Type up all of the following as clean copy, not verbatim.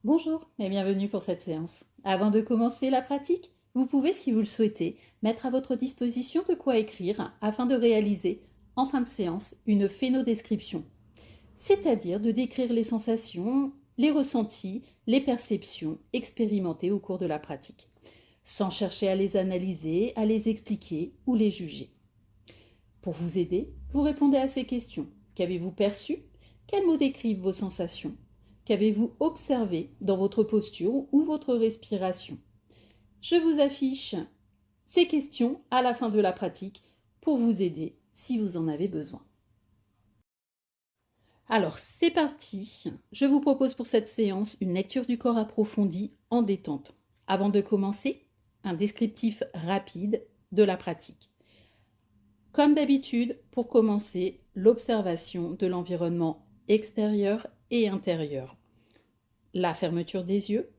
Bonjour et bienvenue pour cette séance. Avant de commencer la pratique, vous pouvez, si vous le souhaitez, mettre à votre disposition de quoi écrire afin de réaliser, en fin de séance, une phénodescription, c'est-à-dire de décrire les sensations, les ressentis, les perceptions expérimentées au cours de la pratique, sans chercher à les analyser, à les expliquer ou les juger. Pour vous aider, vous répondez à ces questions. Qu'avez-vous perçu? Quels mots décrivent vos sensations? Qu'avez-vous observé dans votre posture ou votre respiration? Je vous affiche ces questions à la fin de la pratique pour vous aider si vous en avez besoin. Alors, c'est parti. Je vous propose pour cette séance une lecture du corps approfondie en détente. Avant de commencer, un descriptif rapide de la pratique. Comme d'habitude, pour commencer, l'observation de l'environnement extérieur et intérieur. La fermeture des yeux,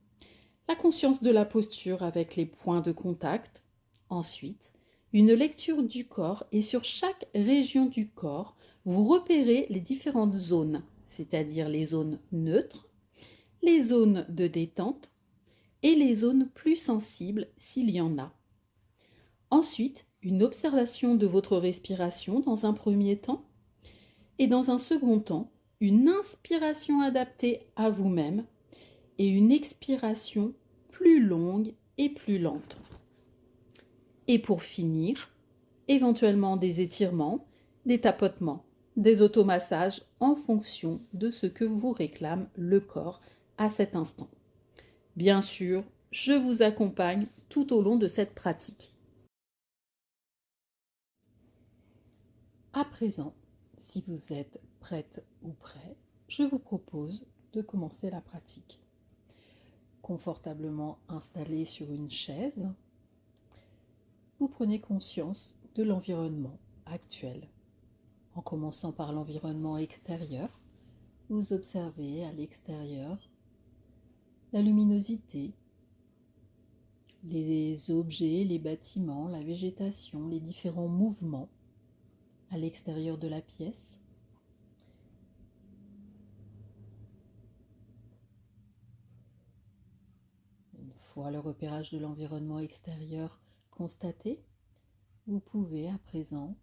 la conscience de la posture avec les points de contact. Ensuite, une lecture du corps et sur chaque région du corps, vous repérez les différentes zones, c'est-à-dire les zones neutres, les zones de détente et les zones plus sensibles s'il y en a. Ensuite, une observation de votre respiration dans un premier temps et dans un second temps, une inspiration adaptée à vous-même et une expiration plus longue et plus lente. Et pour finir, éventuellement des étirements, des tapotements, des automassages en fonction de ce que vous réclame le corps à cet instant. Bien sûr, je vous accompagne tout au long de cette pratique. À présent, si vous êtes prête ou prêt, je vous propose de commencer la pratique. Confortablement installé sur une chaise, vous prenez conscience de l'environnement actuel. En commençant par l'environnement extérieur, vous observez à l'extérieur la luminosité, les objets, les bâtiments, la végétation, les différents mouvements à l'extérieur de la pièce. Une fois le repérage de l'environnement extérieur constaté, vous pouvez à présent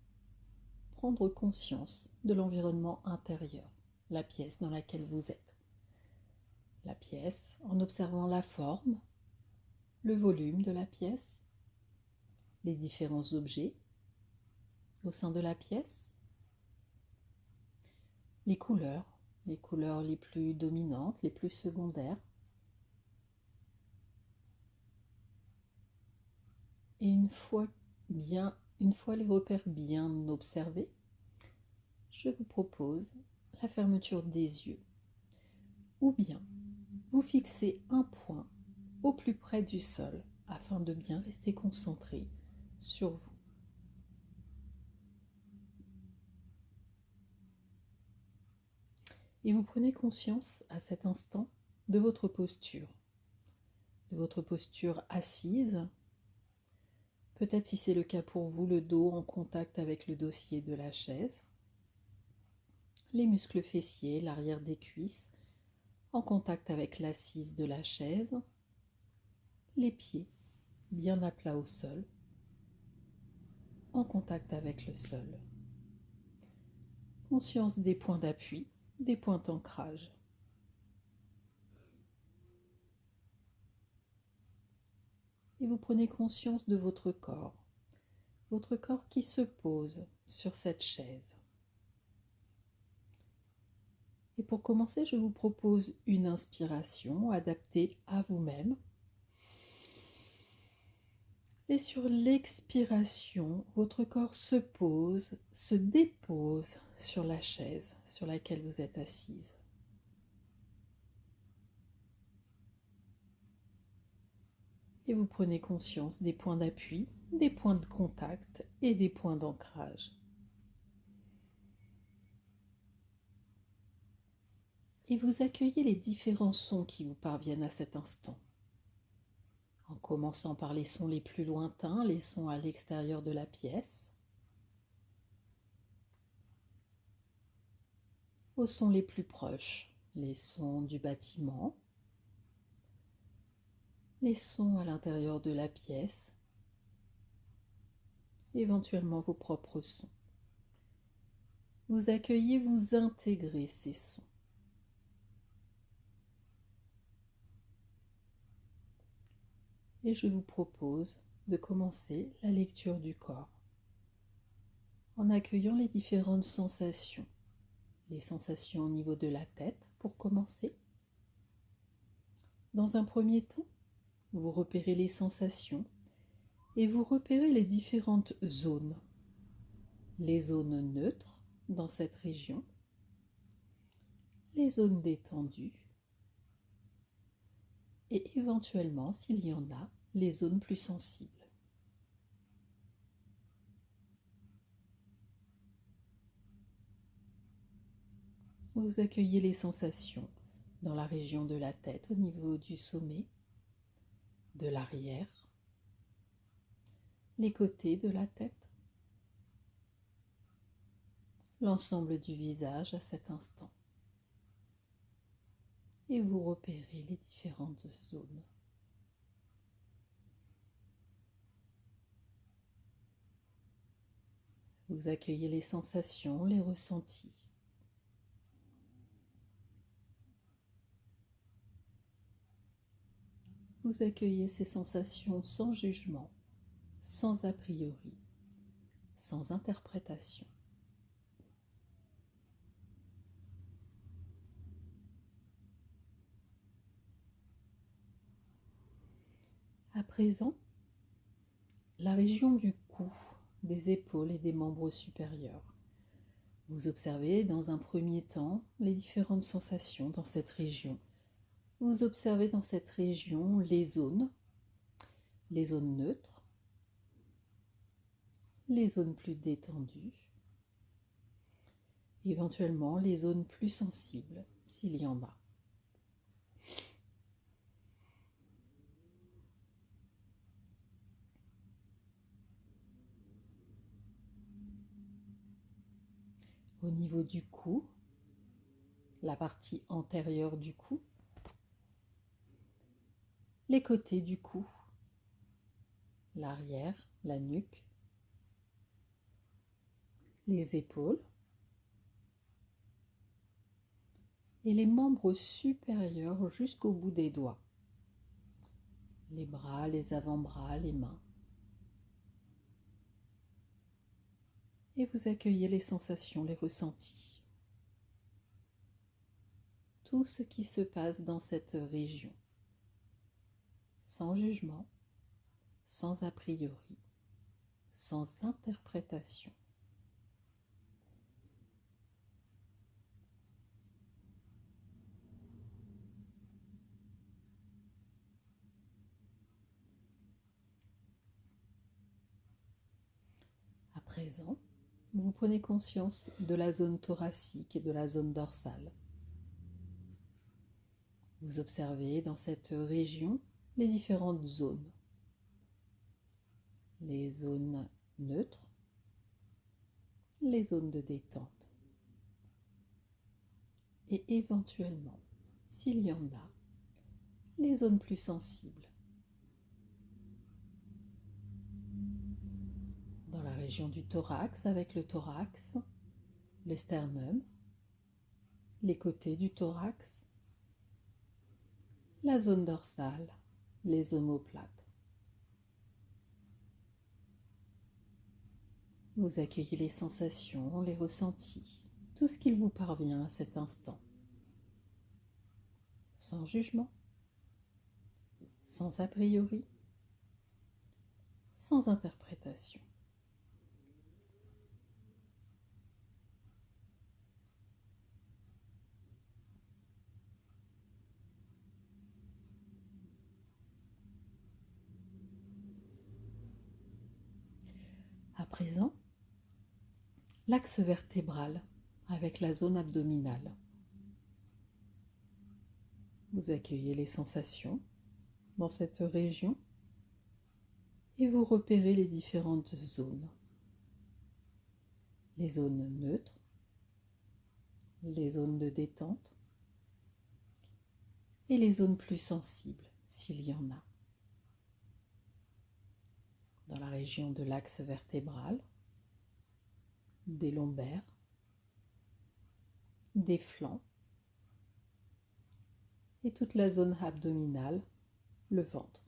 prendre conscience de l'environnement intérieur, la pièce dans laquelle vous êtes. La pièce en observant la forme, le volume de la pièce, les différents objets au sein de la pièce, les couleurs les plus dominantes, les plus secondaires. Et une fois les repères bien observés, je vous propose la fermeture des yeux. Ou bien vous fixez un point au plus près du sol afin de bien rester concentré sur vous. Et vous prenez conscience à cet instant de votre posture assise. Peut-être si c'est le cas pour vous, le dos en contact avec le dossier de la chaise, les muscles fessiers, l'arrière des cuisses en contact avec l'assise de la chaise, les pieds bien à plat au sol, en contact avec le sol. Conscience des points d'appui, des points d'ancrage. Et vous prenez conscience de votre corps qui se pose sur cette chaise. Et pour commencer, je vous propose une inspiration adaptée à vous-même. Et sur l'expiration, votre corps se pose, se dépose sur la chaise sur laquelle vous êtes assise. Et vous prenez conscience des points d'appui, des points de contact et des points d'ancrage. Et vous accueillez les différents sons qui vous parviennent à cet instant. En commençant par les sons les plus lointains, les sons à l'extérieur de la pièce, aux sons les plus proches, les sons du bâtiment, les sons à l'intérieur de la pièce, éventuellement vos propres sons. Vous accueillez, vous intégrez ces sons. Et je vous propose de commencer la lecture du corps en accueillant les différentes sensations. Les sensations au niveau de la tête pour commencer. Dans un premier temps, vous repérez les sensations et vous repérez les différentes zones. Les zones neutres dans cette région, les zones détendues et éventuellement, s'il y en a, les zones plus sensibles. Vous accueillez les sensations dans la région de la tête au niveau du sommet, de l'arrière, les côtés de la tête, l'ensemble du visage à cet instant. Et vous repérez les différentes zones. Vous accueillez les sensations, les ressentis. Vous accueillez ces sensations sans jugement, sans a priori, sans interprétation. À présent, la région du cou, des épaules et des membres supérieurs. Vous observez dans un premier temps les différentes sensations dans cette région. Vous observez dans cette région les zones neutres, les zones plus détendues, éventuellement les zones plus sensibles s'il y en a. Au niveau du cou, la partie antérieure du cou, les côtés du cou, l'arrière, la nuque, les épaules et les membres supérieurs jusqu'au bout des doigts, les bras, les avant-bras, les mains. Et vous accueillez les sensations, les ressentis. Tout ce qui se passe dans cette région, sans jugement, sans a priori, sans interprétation. À présent, vous prenez conscience de la zone thoracique et de la zone dorsale. Vous observez dans cette région les différentes zones. Les zones neutres, les zones de détente. Et éventuellement, s'il y en a, les zones plus sensibles. Dans la région du thorax, avec le thorax, le sternum, les côtés du thorax, la zone dorsale, les omoplates. Vous accueillez les sensations, les ressentis, tout ce qu'il vous parvient à cet instant. Sans jugement, sans a priori, sans interprétation. À présent, l'axe vertébral avec la zone abdominale. Vous accueillez les sensations dans cette région et vous repérez les différentes zones. Les zones neutres, les zones de détente et les zones plus sensibles s'il y en a. dans la région de l'axe vertébral, des lombaires, des flancs et toute la zone abdominale, le ventre.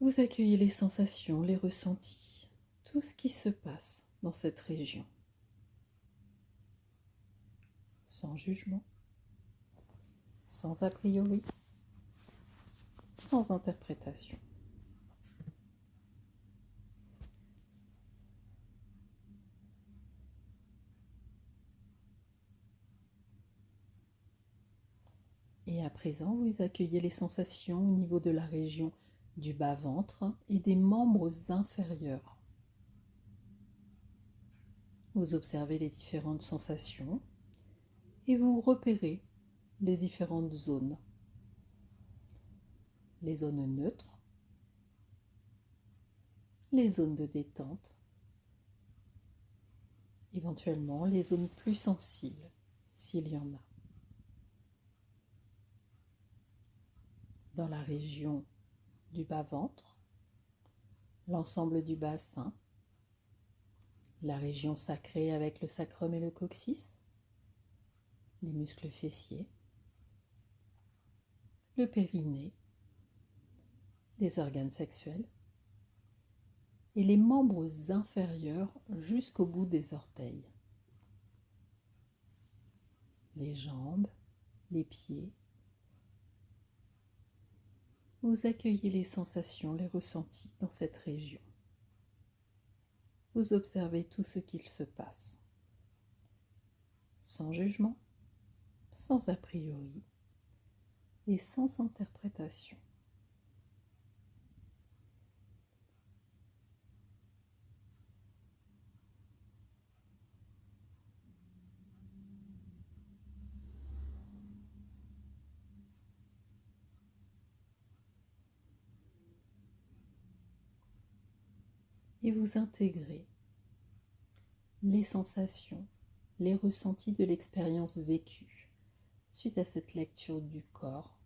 Vous accueillez les sensations, les ressentis, tout ce qui se passe dans cette région, sans jugement, sans a priori, sans interprétation. Et à présent, vous accueillez les sensations au niveau de la région du bas-ventre et des membres inférieurs. Vous observez les différentes sensations et vous repérez les différentes zones. Les zones neutres, les zones de détente, éventuellement les zones plus sensibles, s'il y en a. Dans la région du bas-ventre, l'ensemble du bassin, la région sacrée avec le sacrum et le coccyx, les muscles fessiers, le périnée, les organes sexuels et les membres inférieurs jusqu'au bout des orteils, les jambes, les pieds. Vous accueillez les sensations, les ressentis dans cette région. Vous observez tout ce qu'il se passe, sans jugement, sans a priori et sans interprétation. Et vous intégrez les sensations, les ressentis de l'expérience vécue suite à cette lecture du corps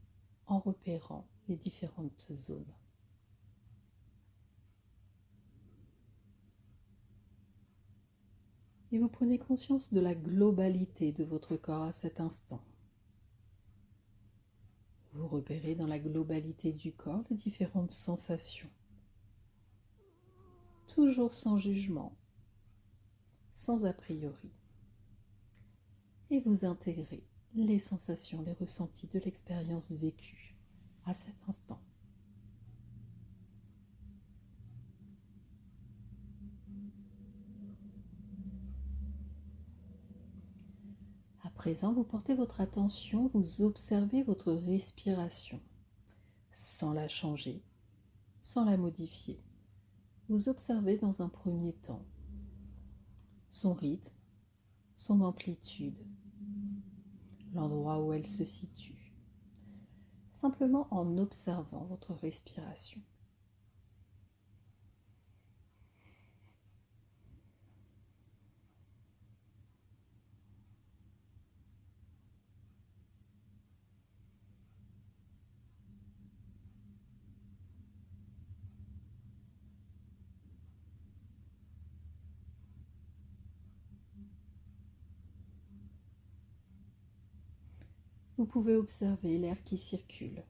en repérant les différentes zones. Et vous prenez conscience de la globalité de votre corps à cet instant. Vous repérez dans la globalité du corps les différentes sensations. Toujours sans jugement, sans a priori. Et vous intégrez les sensations, les ressentis de l'expérience vécue à cet instant. À présent, vous portez votre attention, vous observez votre respiration, sans la changer, sans la modifier. Vous observez dans un premier temps son rythme, son amplitude, l'endroit où elle se situe, simplement en observant votre respiration. Vous pouvez observer l'air qui circule,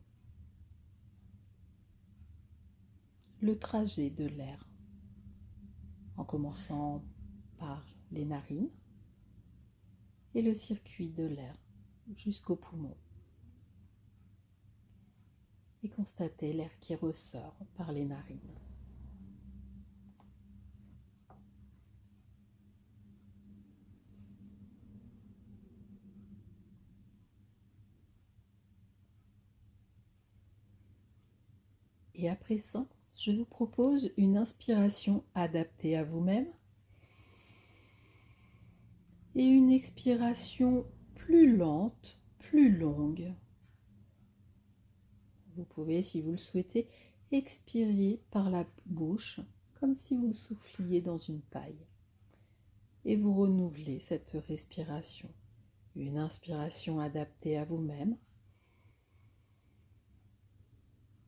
le trajet de l'air, en commençant par les narines et le circuit de l'air jusqu'aux poumons. Et constatez l'air qui ressort par les narines. Et à présent, je vous propose une inspiration adaptée à vous-même et une expiration plus lente, plus longue. Vous pouvez, si vous le souhaitez, expirer par la bouche comme si vous souffliez dans une paille. Et vous renouvelez cette respiration. Une inspiration adaptée à vous-même.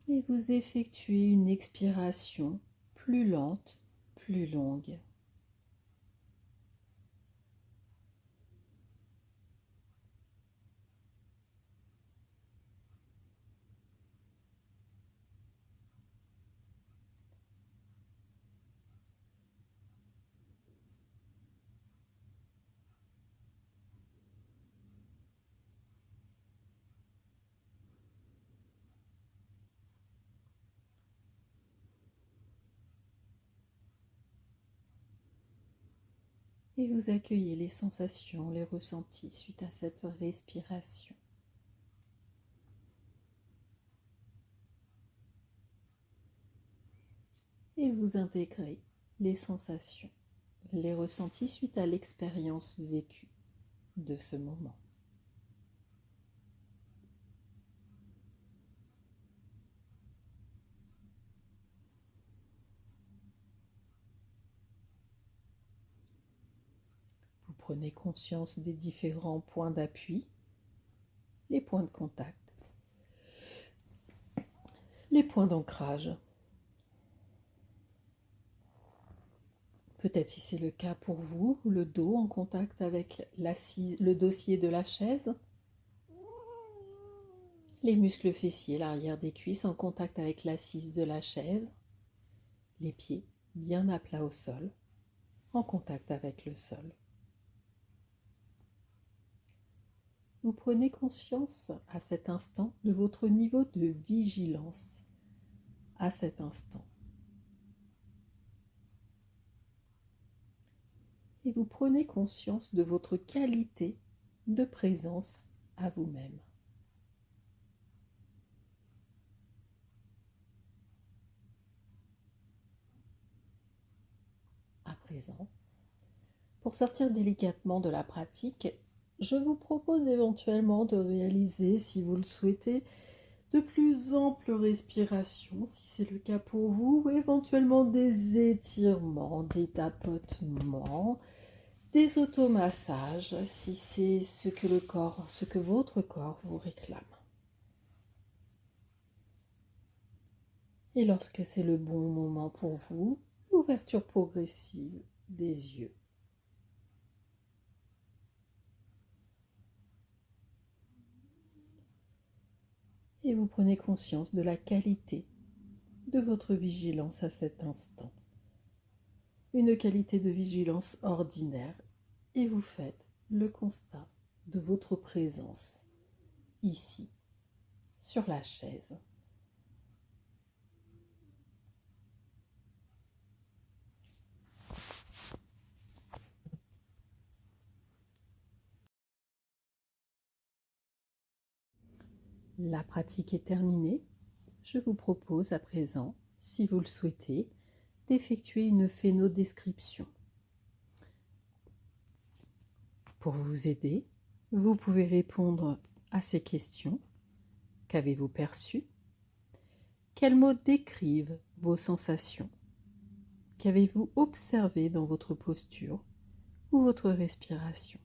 Et vous effectuez une expiration plus lente, plus longue. Et vous accueillez les sensations, les ressentis suite à cette respiration. Et vous intégrez les sensations, les ressentis suite à l'expérience vécue de ce moment. Vous prenez conscience des différents points d'appui, les points de contact, les points d'ancrage. Peut-être si c'est le cas pour vous, le dos en contact avec le dossier de la chaise, les muscles fessiers, l'arrière des cuisses en contact avec l'assise de la chaise, les pieds bien à plat au sol, en contact avec le sol. Vous prenez conscience à cet instant de votre niveau de vigilance à cet instant. Et vous prenez conscience de votre qualité de présence à vous-même. À présent, pour sortir délicatement de la pratique, je vous propose éventuellement de réaliser, si vous le souhaitez, de plus amples respirations, si c'est le cas pour vous, ou éventuellement des étirements, des tapotements, des automassages, si c'est ce que votre corps vous réclame. Et lorsque c'est le bon moment pour vous, l'ouverture progressive des yeux. Et vous prenez conscience de la qualité de votre vigilance à cet instant. Une qualité de vigilance ordinaire, et vous faites le constat de votre présence ici, sur la chaise. La pratique est terminée. Je vous propose à présent, si vous le souhaitez, d'effectuer une phénodescription. Pour vous aider, vous pouvez répondre à ces questions. Qu'avez-vous perçu? Quels mots décrivent vos sensations? Qu'avez-vous observé dans votre posture ou votre respiration?